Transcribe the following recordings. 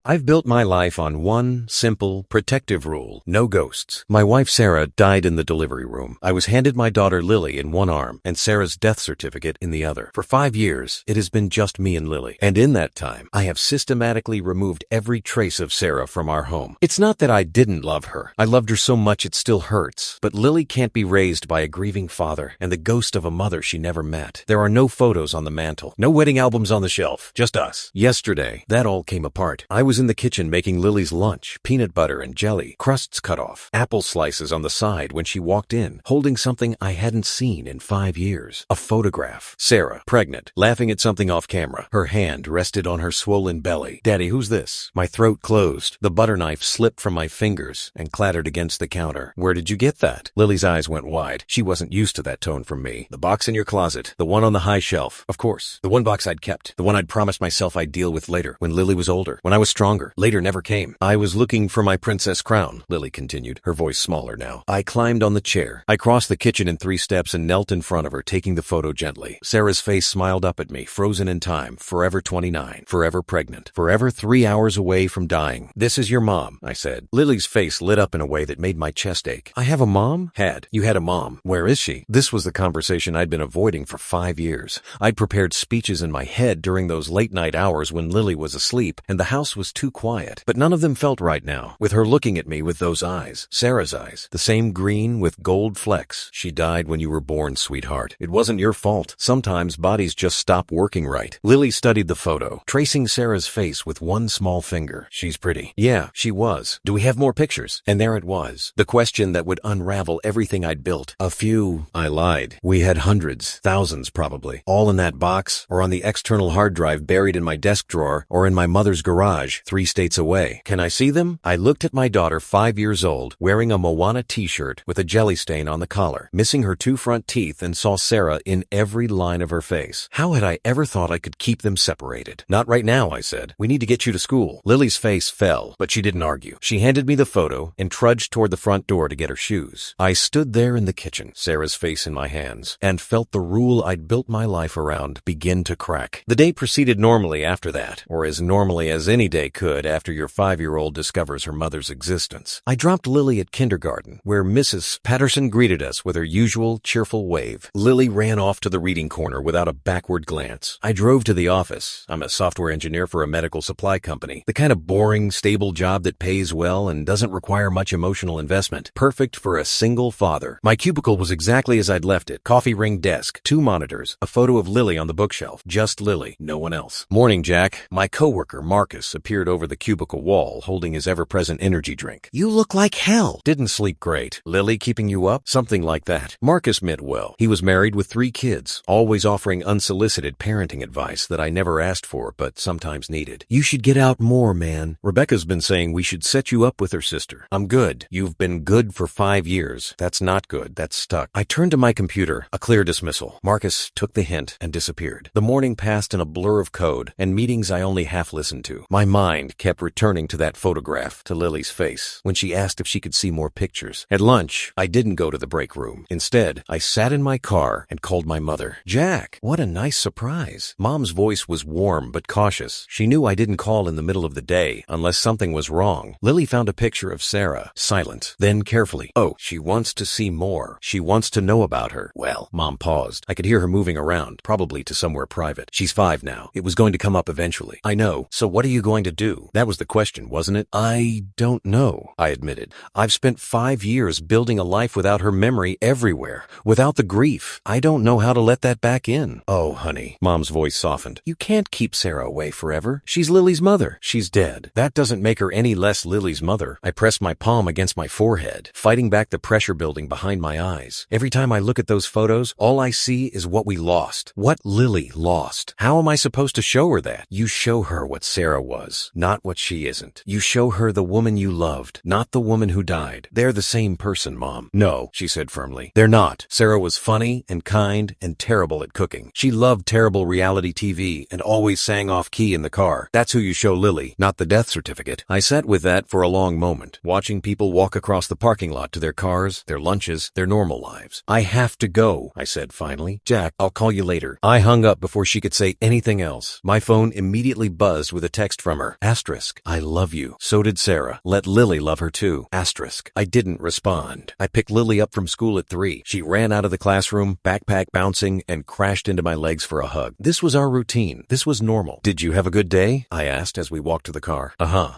I've built my life on one simple, protective rule: no ghosts. My wife Sarah died in the delivery room. I was handed my daughter Lily in one arm and Sarah's death certificate in the other. For 5 years, it has been just me and Lily. And in that time, I have systematically removed every trace of Sarah from our home. It's not that I didn't love her. I loved her so much it still hurts. But Lily can't be raised by a grieving father and the ghost of a mother she never met. There are no photos on the mantle, no wedding albums on the shelf, just us. Yesterday, that all came apart. I was in the kitchen making Lily's lunch, peanut butter and jelly, crusts cut off, apple slices on the side when she walked in, holding something I hadn't seen in 5 years. A photograph. Sarah, pregnant, laughing at something off camera. Her hand rested on her swollen belly. "Daddy, who's this?" My throat closed. The butter knife slipped from my fingers and clattered against the counter. "Where did you get that?" Lily's eyes went wide. She wasn't used to that tone from me. "The box in your closet. The one on the high shelf." Of course. The one box I'd kept. The one I'd promised myself I'd deal with later, when Lily was older, when I was stronger. Later never came. "I was looking for my princess crown," Lily continued, her voice smaller now. I climbed on the chair. I crossed the kitchen in 3 steps and knelt in front of her, taking the photo gently. Sarah's face smiled up at me, frozen in time, forever 29, forever pregnant, forever 3 hours away from dying. "This is your mom," I said. Lily's face lit up in a way that made my chest ache. "I have a mom?" You had a mom. Where is she?" This was the conversation I'd been avoiding for 5 years. I'd prepared speeches in my head during those late night hours when Lily was asleep and the house was too quiet. But none of them felt right now, with her looking at me with those eyes. Sarah's eyes. The same green with gold flecks. "She died when you were born, sweetheart. It wasn't your fault. Sometimes bodies just stop working right." Lily studied the photo, tracing Sarah's face with one small finger. "She's pretty." Yeah, she was. "Do we have more pictures?" And there it was. The question that would unravel everything I'd built. "A few." I lied. "We had hundreds, thousands probably. All in that box, or on the external hard drive buried in my desk drawer, or in my mother's garage, 3 states away. Can I see them?" I looked at my daughter, 5 years old, wearing a Moana t-shirt with a jelly stain on the collar, missing her 2 front teeth, and saw Sarah in every line of her face. How had I ever thought I could keep them separated? "Not right now," I said. "We need to get you to school." Lily's face fell, but she didn't argue. She handed me the photo and trudged toward the front door to get her shoes. I stood there in the kitchen, Sarah's face in my hands, and felt the rule I'd built my life around begin to crack. The day proceeded normally after that, or as normally as any day could after your 5-year-old discovers her mother's existence. I dropped Lily at kindergarten, where Mrs. Patterson greeted us with her usual cheerful wave. Lily ran off to the reading corner without a backward glance. I drove to the office. I'm a software engineer for a medical supply company. The kind of boring, stable job that pays well and doesn't require much emotional investment. Perfect for a single father. My cubicle was exactly as I'd left it. Coffee ring desk, 2 monitors, a photo of Lily on the bookshelf. Just Lily, no one else. "Morning, Jack." My coworker, Marcus, appeared over the cubicle wall, holding his ever-present energy drink. "You look like hell." "Didn't sleep great." "Lily keeping you up?" Something like that. Marcus meant well. He was married with 3 kids, always offering unsolicited parenting advice that I never asked for but sometimes needed. "You should get out more, man. Rebecca's been saying we should set you up with her sister." "I'm good." "You've been good for 5 years. That's not good. That's stuck." I turned to my computer, a clear dismissal. Marcus took the hint and disappeared. The morning passed in a blur of code and meetings I only half listened to. My mind kept returning to that photograph, to Lily's face, when she asked if she could see more pictures. At lunch, I didn't go to the break room. Instead, I sat in my car and called my mother. "Jack, what a nice surprise." Mom's voice was warm but cautious. She knew I didn't call in the middle of the day unless something was wrong. Lily found a picture of Sarah, silent, then carefully. "Oh, she wants to see more. She wants to know about her." "Well," Mom paused. I could hear her moving around, probably to somewhere private. "She's 5 now. It was going to come up eventually." "I know. So what are you going to do?" That was the question, wasn't it? "I don't know," I admitted. "I've spent 5 years building a life without her memory everywhere, without the grief. I don't know how to let that back in." "Oh, honey." Mom's voice softened. "You can't keep Sarah away forever. She's Lily's mother. She's dead. That doesn't make her any less Lily's mother." I pressed my palm against my forehead, fighting back the pressure building behind my eyes. Every time I look at those photos, all I see is what we lost. What Lily lost. How am I supposed to show her that? "You show her what Sarah was, not what she isn't. You show her the woman you loved, not the woman who died. They're the same person, Mom." "No," she said firmly. "They're not. Sarah was funny and kind and terrible at cooking. She loved terrible reality TV and always sang off key in the car. That's who you show Lily, not the death certificate." I sat with that for a long moment, watching people walk across the parking lot to their cars, their lunches, their normal lives. "I have to go," I said finally. "Jack, I'll call you later." I hung up before she could say anything else. My phone immediately buzzed with a text from her. Asterisk. I love you. So did Sarah. Let Lily love her too. Asterisk. I didn't respond. I picked Lily up from school at 3. She ran out of the classroom, backpack bouncing, and crashed into my legs for a hug. This was our routine. This was normal. Did you have a good day? I asked as we walked to the car.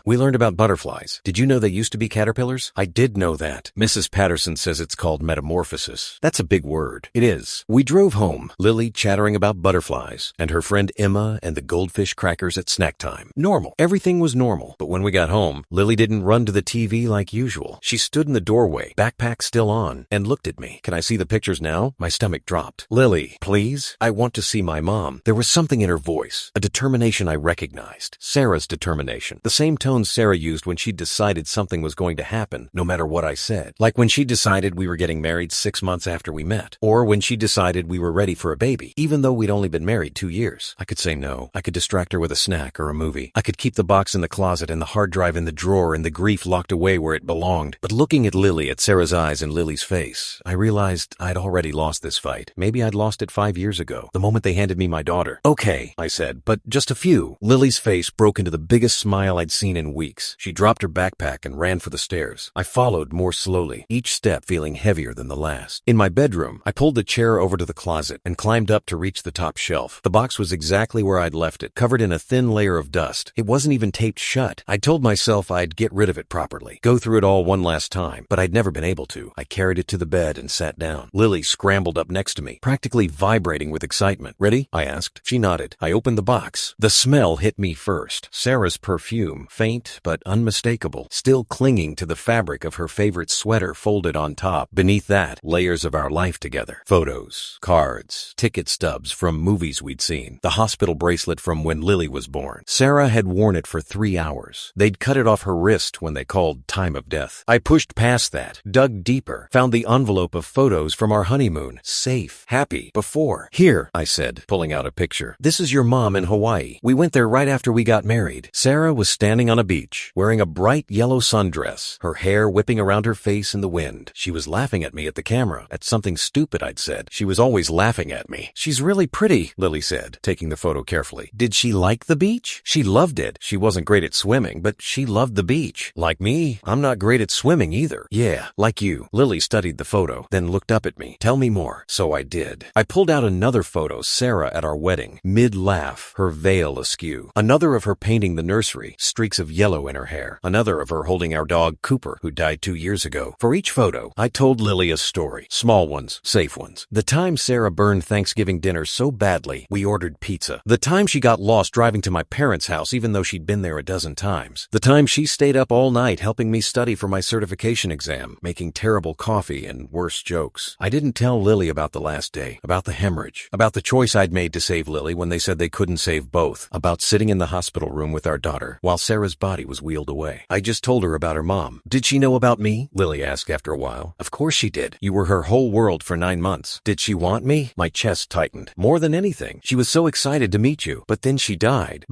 We learned about butterflies. Did you know they used to be caterpillars? I did know that. Mrs. Patterson says it's called metamorphosis. That's a big word. It is. We drove home, Lily chattering about butterflies, and her friend Emma and the goldfish crackers at snack time. Normal. Everything was normal. But when we got home, Lily didn't run to the TV like usual. She stood in the doorway, backpack still on, and looked at me. Can I see the pictures now? My stomach dropped. Lily, please? I want to see my mom. There was something in her voice, a determination I recognized. Sarah's determination. The same tone Sarah used when she decided something was going to happen, no matter what I said. Like when she decided we were getting married 6 months after we met. Or when she decided we were ready for a baby, even though we'd only been married 2 years. I could say no. I could distract her with a snack or a movie. I could keep the box in the closet and the hard drive in the drawer and the grief locked away where it belonged. But looking at Lily, at Sarah's eyes and Lily's face, I realized I'd already lost this fight. Maybe I'd lost it 5 years ago, the moment they handed me my daughter. Okay, I said, but just a few. Lily's face broke into the biggest smile I'd seen in weeks. She dropped her backpack and ran for the stairs. I followed more slowly, each step feeling heavier than the last. In my bedroom, I pulled the chair over to the closet and climbed up to reach the top shelf. The box was exactly where I'd left it, covered in a thin layer of dust. It wasn't even taped shut. I told myself I'd get rid of it properly, go through it all one last time, but I'd never been able to. I carried it to the bed and sat down. Lily scrambled up next to me, practically vibrating with excitement. Ready? I asked. She nodded. I opened the box. The smell hit me first. Sarah's perfume, faint but unmistakable, still clinging to the fabric of her favorite sweater folded on top. Beneath that, layers of our life together. Photos, cards, ticket stubs from movies we'd seen, the hospital bracelet from when Lily was born. Sarah had worn it for 3 hours. They'd cut it off her wrist when they called time of death. I pushed past that, dug deeper, found the envelope of photos from our honeymoon. Safe, happy, before. Here, I said, pulling out a picture. This is your mom in Hawaii. We went there right after we got married. Sarah was standing on a beach, wearing a bright yellow sundress, her hair whipping around her face in the wind. She was laughing at me at the camera, at something stupid I'd said. She was always laughing at me. She's really pretty, Lily said, taking the photo carefully. Did she like the beach? She loved it. She wasn't great at swimming, but she loved the beach. Like me, I'm not great at swimming either. Yeah, like you. Lily studied the photo, then looked up at me. Tell me more. So I did. I pulled out another photo, Sarah at our wedding, mid-laugh, her veil askew. Another of her painting the nursery, streaks of yellow in her hair. Another of her holding our dog, Cooper, who died 2 years ago. For each photo, I told Lily a story. Small ones, safe ones. The time Sarah burned Thanksgiving dinner so badly, we ordered pizza. The time she got lost driving to my parents' house even though she'd been there a dozen times. The time she stayed up all night helping me study for my certification exam, making terrible coffee and worse jokes. I didn't tell Lily about the last day, about the hemorrhage, about the choice I'd made to save Lily when they said they couldn't save both, about sitting in the hospital room with our daughter while Sarah's body was wheeled away. I just told her about her mom. Did she know about me? Lily asked after a while. Of course she did. You were her whole world for 9 months. Did she want me? My chest tightened. More than anything. She was so excited to meet you. But then she died.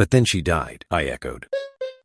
I echoed.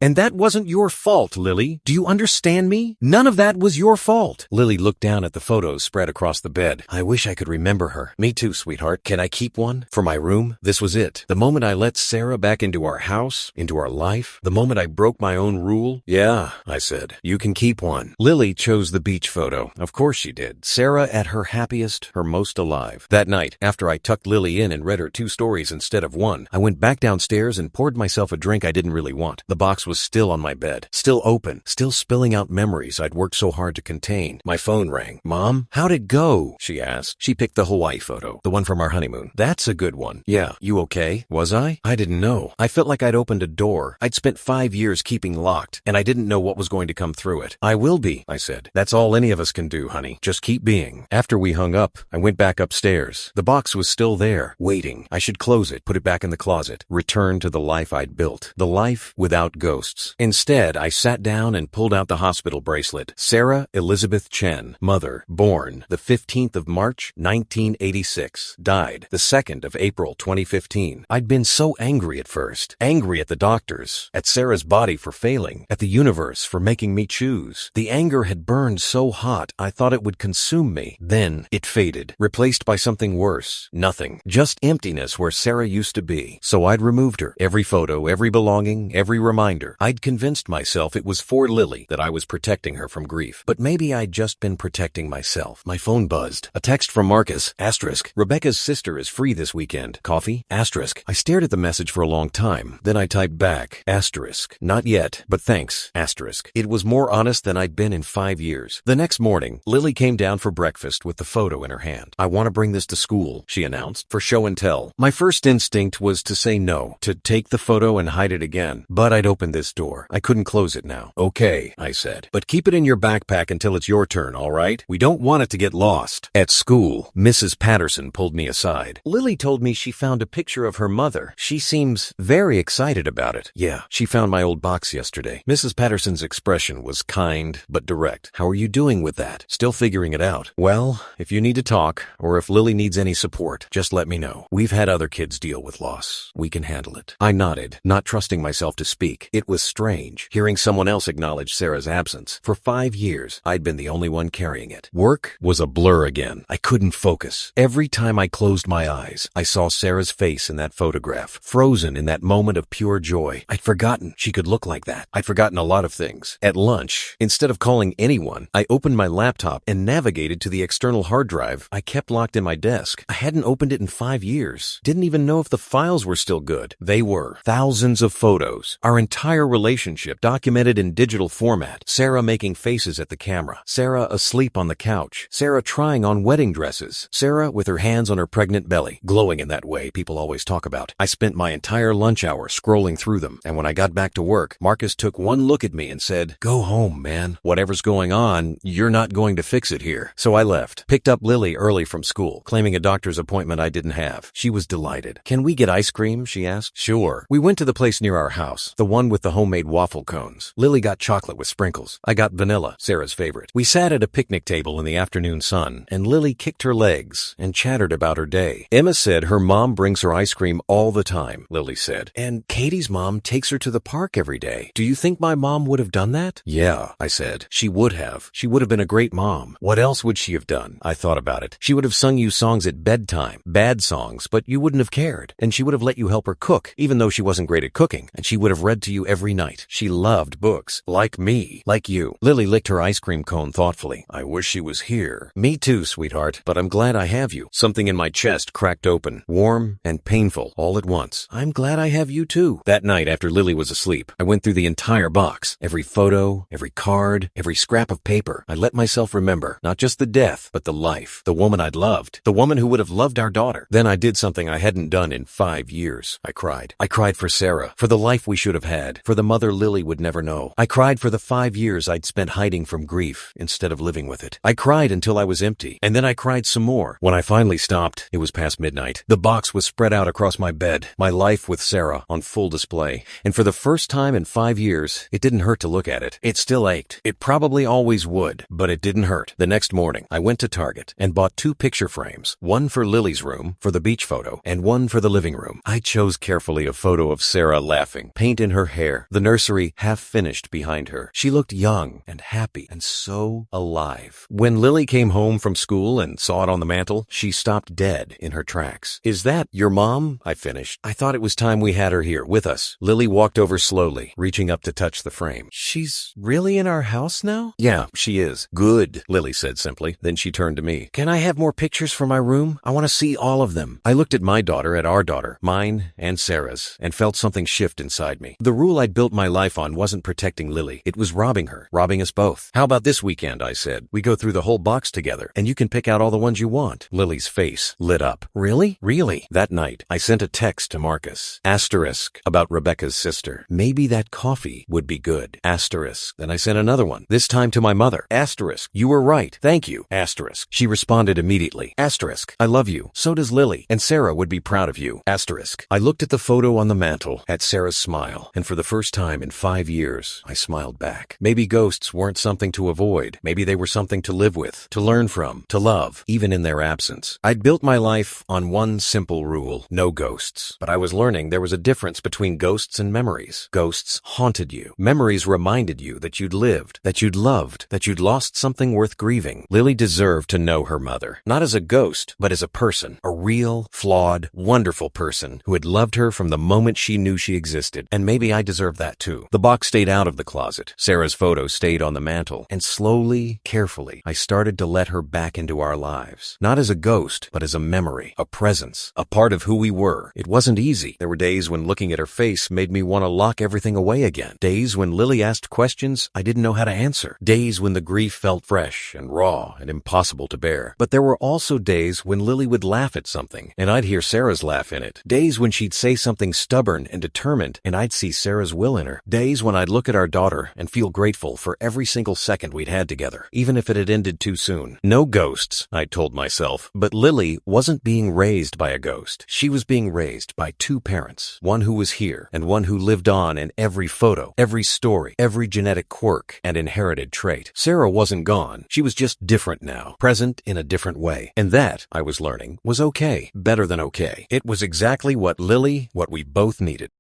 And that wasn't your fault, Lily. Do you understand me? None of that was your fault. Lily looked down at the photos spread across the bed. I wish I could remember her. Me too, sweetheart. Can I keep one? For my room? This was it. The moment I let Sarah back into our house, into our life, the moment I broke my own rule. Yeah, I said. You can keep one. Lily chose the beach photo. Of course she did. Sarah at her happiest, her most alive. That night, after I tucked Lily in and read her 2 stories instead of 1, I went back downstairs and poured myself a drink I didn't really want. The box was still on my bed, still open, still spilling out memories I'd worked so hard to contain. My phone rang. Mom, how'd it go? She asked. She picked the Hawaii photo, the one from our honeymoon. That's a good one. Yeah, you okay? Was I? I didn't know. I felt like I'd opened a door I'd spent 5 years keeping locked, and I didn't know what was going to come through it. I will be, I said. That's all any of us can do, honey. Just keep being. After we hung up, I went back upstairs. The box was still there, waiting. I should close it, put it back in the closet, return to the life I'd built. The life without ghosts. Instead, I sat down and pulled out the hospital bracelet. Sarah Elizabeth Chen, mother, born the 15th of March, 1986, died the 2nd of April, 2015. I'd been so angry at first. Angry at the doctors, at Sarah's body for failing, at the universe for making me choose. The anger had burned so hot, I thought it would consume me. Then it faded, replaced by something worse. Nothing. Just emptiness where Sarah used to be. So I'd removed her. Every photo, every belonging, every reminder. reminder. I'd convinced myself it was for Lily that I was protecting her from grief. But maybe I'd just been protecting myself. My phone buzzed. A text from Marcus. Asterisk. Rebecca's sister is free this weekend. Coffee? Asterisk. I stared at the message for a long time. Then I typed back. Asterisk. Not yet, but thanks. Asterisk. It was more honest than I'd been in 5 years. The next morning, Lily came down for breakfast with the photo in her hand. I want to bring this to school, she announced, for show and tell. My first instinct was to say no, to take the photo and hide it again. But I'd opened this door. I couldn't close it now. Okay, I said. But keep it in your backpack until it's your turn, all right? We don't want it to get lost. At school, Mrs. Patterson pulled me aside. Lily told me she found a picture of her mother. She seems very excited about it. Yeah, she found my old box yesterday. Mrs. Patterson's expression was kind but direct. How are you doing with that? Still figuring it out. Well, if you need to talk, or if Lily needs any support, just let me know. We've had other kids deal with loss. We can handle it. I nodded, not trusting myself to speak. It was strange, hearing someone else acknowledge Sarah's absence. For 5 years, I'd been the only one carrying it. Work was a blur again. I couldn't focus. Every time I closed my eyes, I saw Sarah's face in that photograph, frozen in that moment of pure joy. I'd forgotten she could look like that. I'd forgotten a lot of things. At lunch, instead of calling anyone, I opened my laptop and navigated to the external hard drive I kept locked in my desk. I hadn't opened it in 5 years. Didn't even know if the files were still good. They were. Thousands of photos. Our entire relationship documented in digital format. Sarah making faces at the camera. Sarah asleep on the couch. Sarah trying on wedding dresses. Sarah with her hands on her pregnant belly, glowing in that way people always talk about. I spent my entire lunch hour scrolling through them, and when I got back to work, Marcus took one look at me and said, "Go home, man. Whatever's going on, you're not going to fix it here." So I left. Picked up Lily early from school, claiming a doctor's appointment I didn't have. She was delighted. "Can we get ice cream?" she asked. Sure. We went to the place near our house, the one with the homemade waffle cones. Lily got chocolate with sprinkles. I got vanilla, Sarah's favorite. We sat at a picnic table in the afternoon sun, and Lily kicked her legs and chattered about her day. Emma said her mom brings her ice cream all the time, Lily said. And Katie's mom takes her to the park every day. Do you think my mom would have done that? Yeah, I said. She would have. She would have been a great mom. What else would she have done? I thought about it. She would have sung you songs at bedtime. Bad songs, but you wouldn't have cared. And she would have let you help her cook, even though she wasn't great at cooking. And she would have read to you every night. She loved books. Like me. Like you. Lily licked her ice cream cone thoughtfully. I wish she was here. Me too, sweetheart. But I'm glad I have you. Something in my chest cracked open. Warm and painful all at once. I'm glad I have you too. That night after Lily was asleep, I went through the entire box. Every photo, every card, every scrap of paper. I let myself remember not just the death, but the life. The woman I'd loved. The woman who would have loved our daughter. Then I did something I hadn't done in 5 years. I cried. I cried for Sarah. For the life we should have had. For the mother Lily would never know. I cried for the 5 years I'd spent hiding from grief instead of living with it. I cried until I was empty. And then I cried some more. When I finally stopped, it was past midnight. The box was spread out across my bed. My life with Sarah on full display. And for the first time in 5 years, it didn't hurt to look at it. It still ached. It probably always would, but it didn't hurt. The next morning, I went to Target and bought 2 picture frames. One for Lily's room, for the beach photo, and one for the living room. I chose carefully a photo of Sarah laughing, paint in her hair, the nursery half finished behind her. She looked young and happy and so alive. When Lily came home from school and saw it on the mantel, she stopped dead in her tracks. "Is that your mom?" I finished. I thought it was time we had her here with us. Lily walked over slowly, reaching up to touch the frame. "She's really in our house now?" "Yeah, she is." "Good," Lily said simply. Then she turned to me. "Can I have more pictures for my room? I want to see all of them." I looked at my daughter, at our daughter, mine and Sarah's, and felt something shift inside me. The rule I'd built my life on wasn't protecting Lily. It was robbing her, robbing us both. "How about this weekend?" I said. "We go through the whole box together, and you can pick out all the ones you want." Lily's face lit up. "Really?" "Really." That night, I sent a text to Marcus. Asterisk about Rebecca's sister. Maybe that coffee would be good. Asterisk. Then I sent another one, this time to my mother. Asterisk. You were right. Thank you. Asterisk. She responded immediately. Asterisk. I love you. So does Lily. And Sarah would be proud of you. Asterisk. I looked at the photo on the mantel, at Sarah's smile, and for the first time in 5 years, I smiled back. Maybe ghosts weren't something to avoid. Maybe they were something to live with, to learn from, to love, even in their absence. I'd built my life on one simple rule: no ghosts. But I was learning there was a difference between ghosts and memories. Ghosts haunted you. Memories reminded you that you'd lived, that you'd loved, that you'd lost something worth grieving. Lily deserved to know her mother, not as a ghost, but as a person, a real, flawed, wonderful person who had loved her from the moment she knew she existed. And maybe I deserved deserve that too. The box stayed out of the closet. Sarah's photo stayed on the mantle. And slowly, carefully, I started to let her back into our lives. Not as a ghost, but as a memory, a presence, a part of who we were. It wasn't easy. There were days when looking at her face made me want to lock everything away again. Days when Lily asked questions I didn't know how to answer. Days when the grief felt fresh and raw and impossible to bear. But there were also days when Lily would laugh at something, and I'd hear Sarah's laugh in it. Days when she'd say something stubborn and determined, and I'd see Sarah's will in her. Days when I'd look at our daughter and feel grateful for every single second we'd had together, even if it had ended too soon. No ghosts, I told myself. But Lily wasn't being raised by a ghost. She was being raised by two parents, one who was here and one who lived on in every photo, every story, every genetic quirk and inherited trait. Sarah wasn't gone. She was just different now, present in a different way. And that, I was learning, was okay. Better than okay. It was exactly what we both needed.